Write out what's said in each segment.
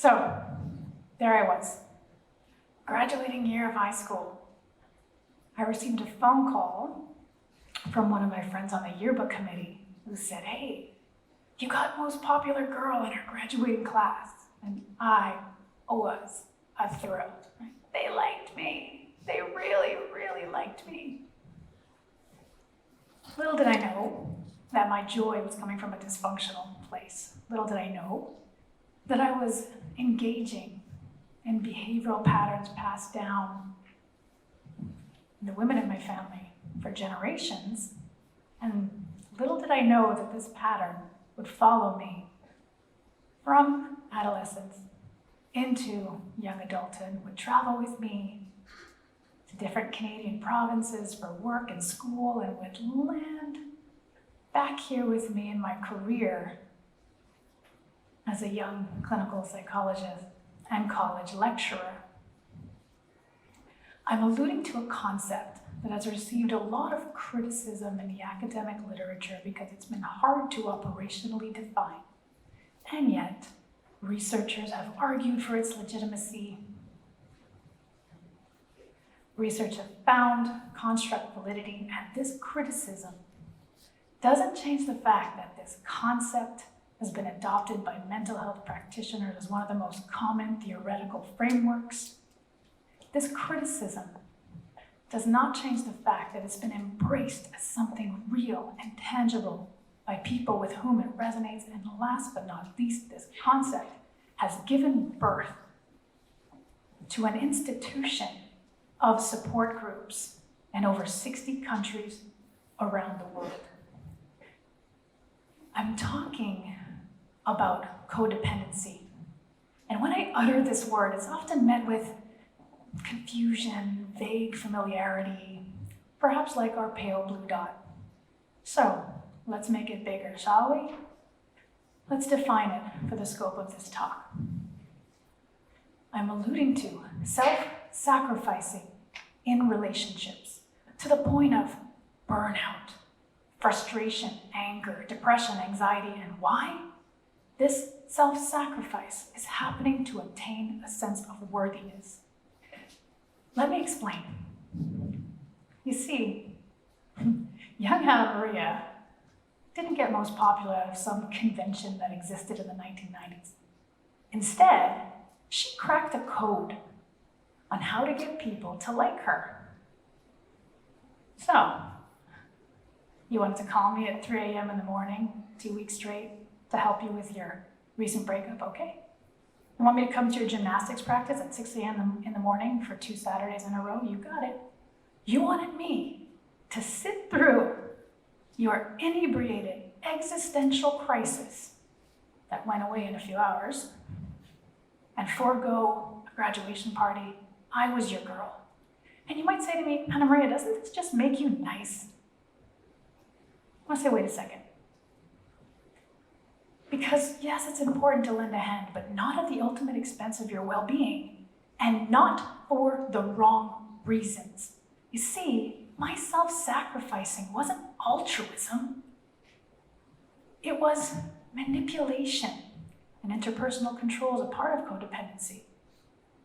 So, there I was, graduating year of high school. I received a phone call from one of my friends on the yearbook committee who said, "Hey, you got most popular girl in our graduating class." And I was thrilled. They liked me. They really, really liked me. Little did I know that my joy was coming from a dysfunctional place. Little did I know that I was engaging in behavioral patterns passed down the women in my family for generations. And little did I know that this pattern would follow me from adolescence into young adulthood, would travel with me to different Canadian provinces for work and school, and would land back here with me in my career as a young clinical psychologist and college lecturer. I'm alluding to a concept that has received a lot of criticism in the academic literature because it's been hard to operationally define. And yet, researchers have argued for its legitimacy. Research has found construct validity, and this criticism doesn't change the fact that this concept has been adopted by mental health practitioners as one of the most common theoretical frameworks. This criticism does not change the fact that it's been embraced as something real and tangible by people with whom it resonates. And last but not least, this concept has given birth to an institution of support groups in over 60 countries around the world. I'm talking about codependency. And when I utter this word, it's often met with confusion, vague familiarity, perhaps like our pale blue dot. So let's make it bigger, shall we? Let's define it for the scope of this talk. I'm alluding to self-sacrificing in relationships to the point of burnout, frustration, anger, depression, anxiety, and why? This self-sacrifice is happening to obtain a sense of worthiness. Let me explain. You see, young Anna Maria didn't get most popular out of some convention that existed in the 1990s. Instead, she cracked a code on how to get people to like her. So, you wanted to call me at 3 a.m. in the morning, 2 weeks straight, to help you with your recent breakup, okay? You want me to come to your gymnastics practice at 6 a.m. in the morning for 2 Saturdays in a row? You got it. You wanted me to sit through your inebriated existential crisis that went away in a few hours and forego a graduation party. I was your girl. And you might say to me, Anna Maria, doesn't this just make you nice? I want to say, wait a second. Because yes, it's important to lend a hand, but not at the ultimate expense of your well-being, and not for the wrong reasons. You see, my self-sacrificing wasn't altruism. It was manipulation, and interpersonal control is a part of codependency.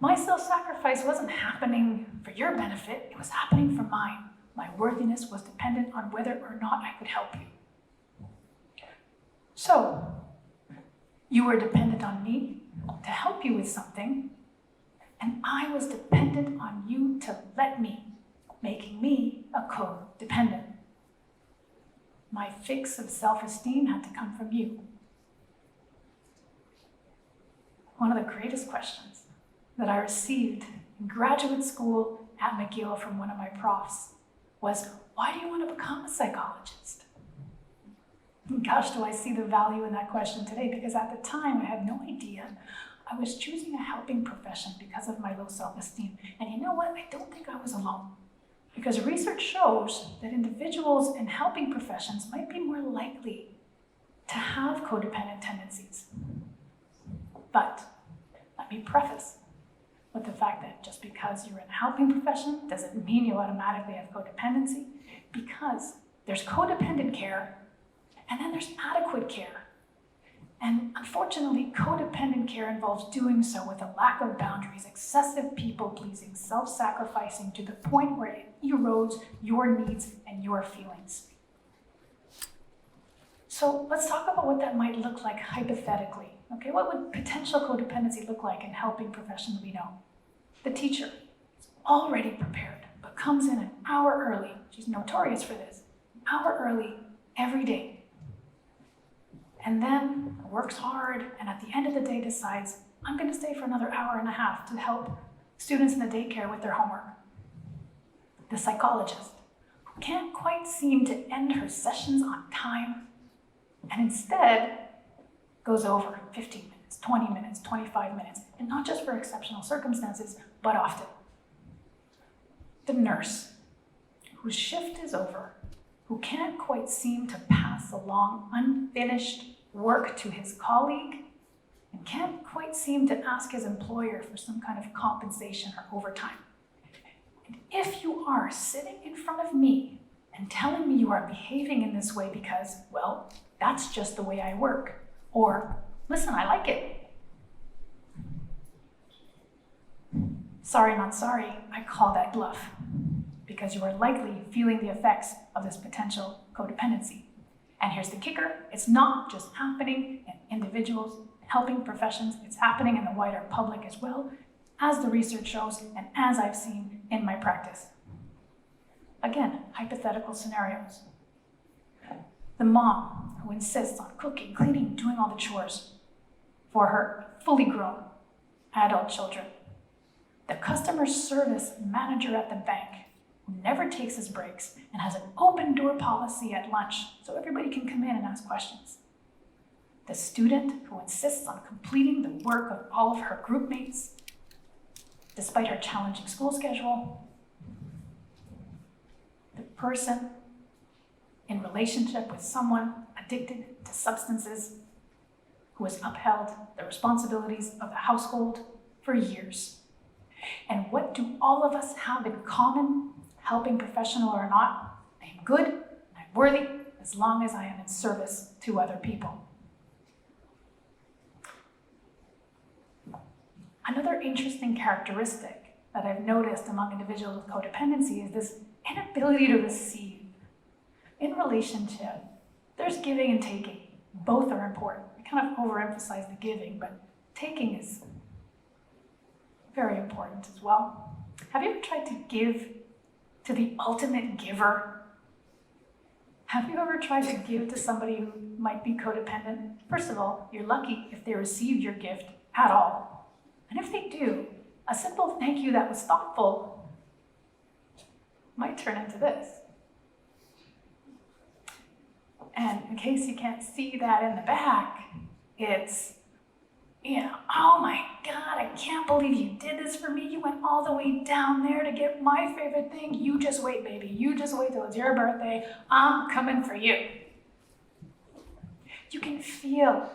My self-sacrifice wasn't happening for your benefit, it was happening for mine. My worthiness was dependent on whether or not I could help you. So, you were dependent on me to help you with something, and I was dependent on you to let me, making me a codependent. My fix of self-esteem had to come from you. One of the greatest questions that I received in graduate school at McGill from one of my profs was, why do you want to become a psychologist? And gosh, do I see the value in that question today, because at the time I had no idea. I was choosing a helping profession because of my low self-esteem. And you know what? I don't think I was alone. Because research shows that individuals in helping professions might be more likely to have codependent tendencies. But let me preface with the fact that just because you're in a helping profession doesn't mean you automatically have codependency, because there's codependent care and then there's adequate care. And unfortunately, codependent care involves doing so with a lack of boundaries, excessive people-pleasing, self-sacrificing to the point where it erodes your needs and your feelings. So let's talk about what that might look like hypothetically. Okay, what would potential codependency look like in helping professionals we know? The teacher is already prepared, but comes in an hour early. She's notorious for this. An hour early every day. And then works hard, and at the end of the day decides, I'm going to stay for another hour and a half to help students in the daycare with their homework. The psychologist, who can't quite seem to end her sessions on time, and instead goes over 15 minutes, 20 minutes, 25 minutes, and not just for exceptional circumstances, but often. The nurse, whose shift is over, who can't quite seem to pass along unfinished work to his colleague, and can't quite seem to ask his employer for some kind of compensation or overtime. And if you are sitting in front of me and telling me you are behaving in this way because, well, that's just the way I work, or, listen, I like it. Sorry, not sorry, I call that bluff, because you are likely feeling the effects of this potential codependency. And here's the kicker, it's not just happening in individuals, helping professions, it's happening in the wider public as well, as the research shows and as I've seen in my practice. Again, hypothetical scenarios. The mom who insists on cooking, cleaning, doing all the chores for her fully grown adult children. The customer service manager at the bank who never takes his breaks and has an open door policy at lunch so everybody can come in and ask questions. The student who insists on completing the work of all of her group mates despite her challenging school schedule. The person in relationship with someone addicted to substances who has upheld the responsibilities of the household for years. And what do all of us have in common, helping professional or not? I am good, I'm worthy, as long as I am in service to other people. Another interesting characteristic that I've noticed among individuals with codependency is this inability to receive. In relationship, there's giving and taking. Both are important. I kind of overemphasize the giving, but taking is very important as well. Have you ever tried to give to the ultimate giver? Have you ever tried to give to somebody who might be codependent? First of all, you're lucky if they received your gift at all. And if they do, a simple thank you that was thoughtful might turn into this. And in case you can't see that in the back, it's, oh my God, I can't believe you did this for me. You went all the way down there to get my favorite thing. You just wait, baby. You just wait till it's your birthday. I'm coming for you. You can feel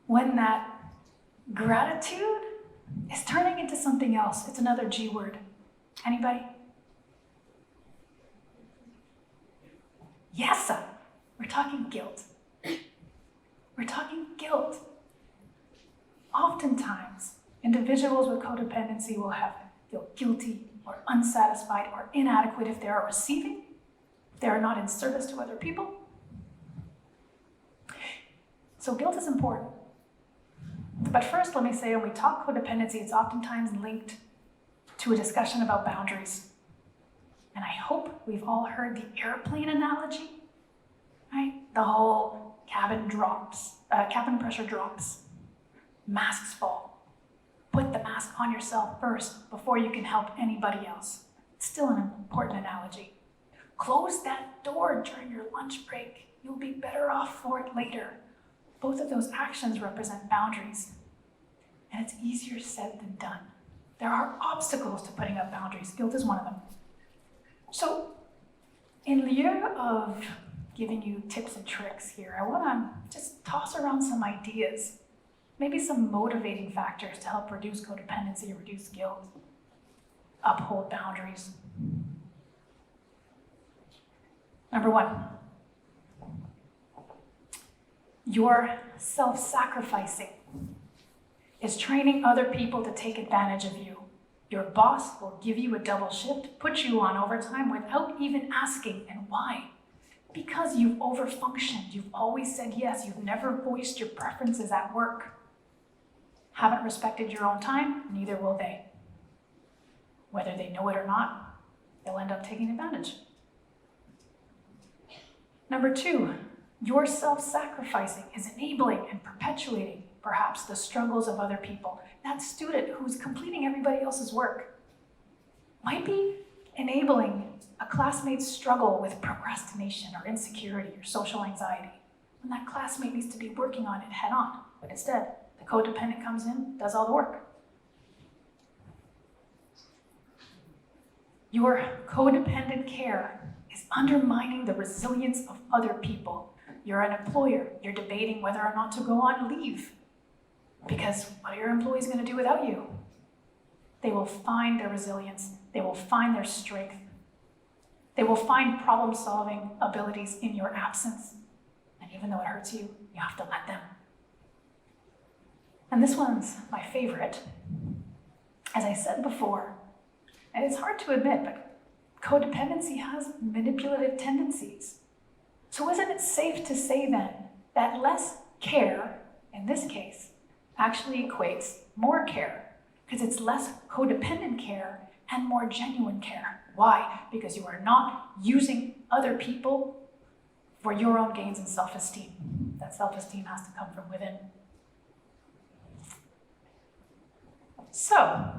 when that gratitude is turning into something else. It's another G word. Anybody? Yes, sir. We're talking guilt. We're talking guilt. Oftentimes, individuals with codependency will feel guilty or unsatisfied or inadequate if they are receiving, if they are not in service to other people. So guilt is important. But first, let me say, when we talk codependency, it's oftentimes linked to a discussion about boundaries. And I hope we've all heard the airplane analogy, right? The whole cabin pressure drops, masks fall. Put the mask on yourself first before you can help anybody else. It's still an important analogy. Close that door during your lunch break. You'll be better off for it later. Both of those actions represent boundaries, and it's easier said than done. There are obstacles to putting up boundaries. Guilt is one of them. So, in lieu of giving you tips and tricks here, I want to just toss around some ideas, maybe some motivating factors to help reduce codependency, reduce guilt, uphold boundaries. Number one, You're self-sacrificing is training other people to take advantage of you. Your boss will give you a double shift, put you on overtime without even asking. And why? Because you've overfunctioned. You've always said yes. You've never voiced your preferences at work. Haven't respected your own time, neither will they. Whether they know it or not, they'll end up taking advantage. Number 2, your self-sacrificing is enabling and perpetuating perhaps the struggles of other people. That student who's completing everybody else's work might be enabling a classmate's struggle with procrastination or insecurity or social anxiety, when that classmate needs to be working on it head on. But instead, the codependent comes in, does all the work. Your codependent care is undermining the resilience of other people. You're an employer. You're debating whether or not to go on leave. Because what are your employees going to do without you? They will find their resilience. They will find their strength. They will find problem-solving abilities in your absence. And even though it hurts you, you have to let them. And this one's my favorite. As I said before, and it's hard to admit, but codependency has manipulative tendencies. So isn't it safe to say then that less care, in this case, actually equates more care? Because it's less codependent care and more genuine care. Why? Because you are not using other people for your own gains and self-esteem. That self-esteem has to come from within. So,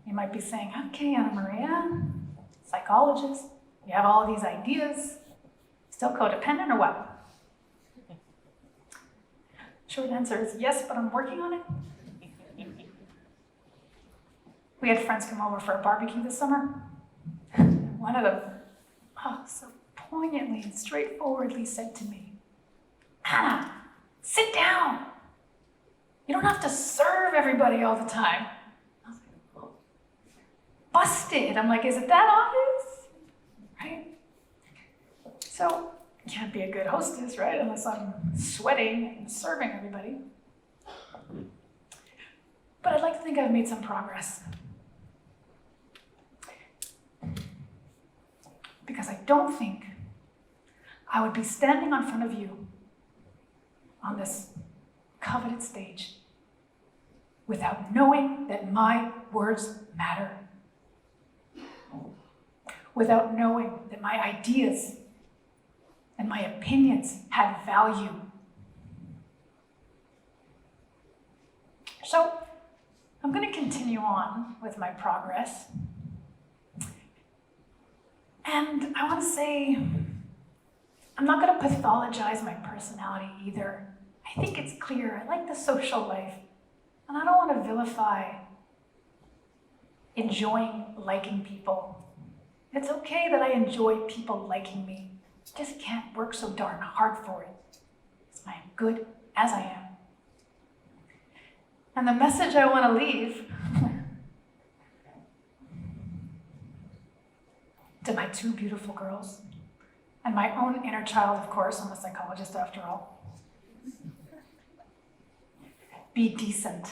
you might be saying, okay, Anna Maria, psychologist, you have all these ideas, still codependent or what? Short answer is yes, but I'm working on it. We had friends come over for a barbecue this summer. One of them, so poignantly and straightforwardly said to me, Anna, sit down. You don't have to serve everybody all the time. I was like, oh. Busted. I'm like, is it that obvious? Right? So, you can't be a good hostess, right? Unless I'm sweating and serving everybody. But I'd like to think I've made some progress. Because I don't think I would be standing in front of you on this coveted stage without knowing that my words matter. Without knowing that my ideas and my opinions had value. So, I'm going to continue on with my progress. And I want to say, I'm not going to pathologize my personality either. I think it's clear. I like the social life. And I don't want to vilify enjoying liking people. It's okay that I enjoy people liking me. Just can't work so darn hard for it. I am good as I am. And the message I want to leave to my 2 beautiful girls, and my own inner child, of course, I'm a psychologist after all. Be decent.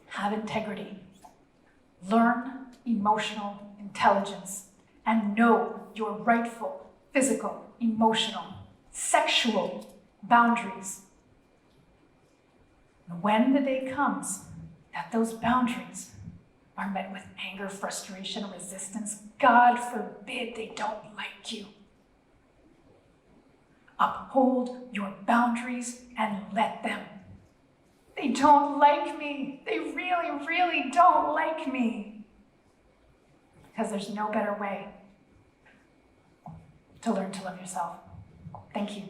Have integrity. Learn emotional intelligence and know your rightful physical, emotional, sexual boundaries. And when the day comes that those boundaries are met with anger, frustration, resistance, God forbid they don't like you. Uphold your boundaries and let them. They don't like me. They really, really don't like me. Because there's no better way to learn to love yourself. Thank you.